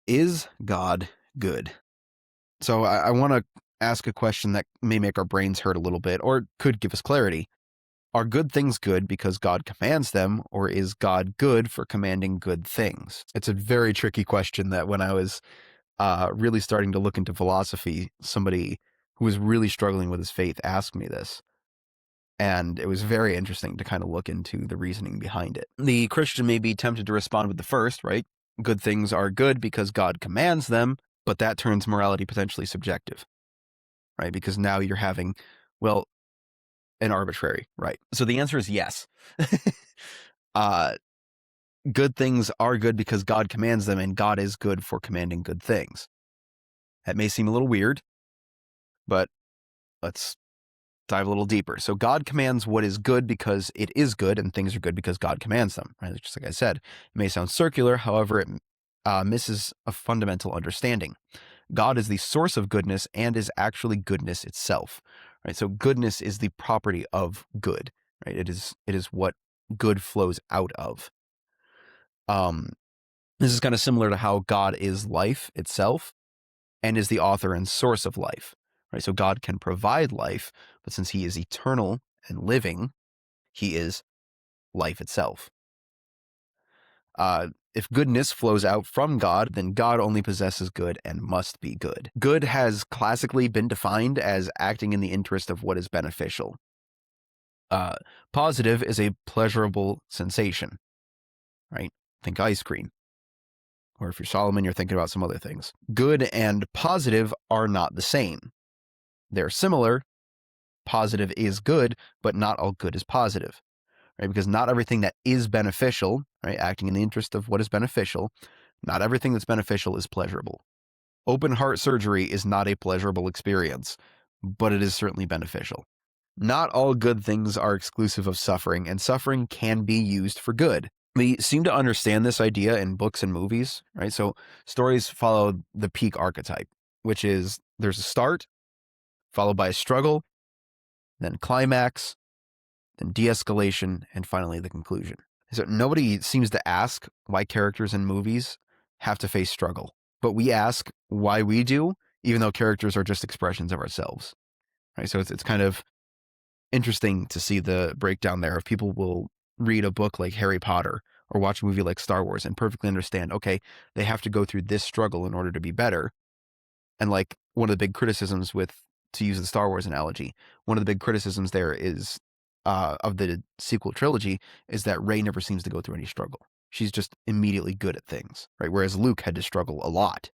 Is God good? So I want to ask a question that may make our brains hurt a little bit or could give us clarity. Are good things good because God commands them, or is God good for commanding good things? It's a very tricky question that when I was really starting to look into philosophy, somebody who was really struggling with his faith asked me this. And it was very interesting to kind of look into the reasoning behind it. The Christian may be tempted to respond with the first, right? Good things are good because God commands them, but that turns morality potentially subjective, right? Because now you're having, well, an arbitrary, right? So the answer is yes. Good things are good because God commands them, and God is good for commanding good things. That may seem a little weird, but let's dive a little deeper. So God commands what is good because it is good, and things are good because God commands them, right? Just like I said, it may sound circular, however, it misses a fundamental understanding. God is the source of goodness and is actually goodness itself, right? So goodness is the property of good, right? It is what good flows out of. This is kind of similar to how God is life itself and is the author and source of life, right? So God can provide life, but since he is eternal and living, he is life itself. If goodness flows out from God, then God only possesses good and must be good. Good has classically been defined as acting in the interest of what is beneficial. Positive is a pleasurable sensation, right? Think ice cream. Or if you're Solomon, you're thinking about some other things. Good and positive are not the same. They're similar. Positive is good, but not all good is positive, right? Because not everything that is beneficial, right, acting in the interest of what is beneficial, not everything that's beneficial is pleasurable. Open heart surgery is not a pleasurable experience, but it is certainly beneficial. Not all good things are exclusive of suffering, and suffering can be used for good. We seem to understand this idea in books and movies, right? So stories follow the peak archetype, which is there's a start, followed by a struggle, then climax, then de-escalation, and finally the conclusion. So nobody seems to ask why characters in movies have to face struggle, but we ask why we do, even though characters are just expressions of ourselves, right? So it's kind of interesting to see the breakdown there of people will read a book like Harry Potter or watch a movie like Star Wars and perfectly understand, okay, they have to go through this struggle in order to be better. And like one of the big criticisms to use the Star Wars analogy, one of the big criticisms there is of the sequel trilogy is that Rey never seems to go through any struggle. She's just immediately good at things, right? Whereas Luke had to struggle a lot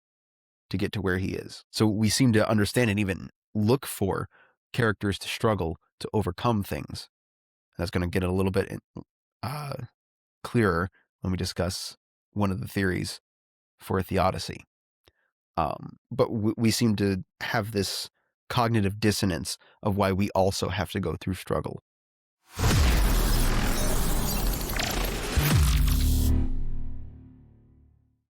to get to where he is. So we seem to understand and even look for characters to struggle to overcome things. That's going to get a little bit clearer when we discuss one of the theories for theodicy. But we seem to have this cognitive dissonance of why we also have to go through struggle.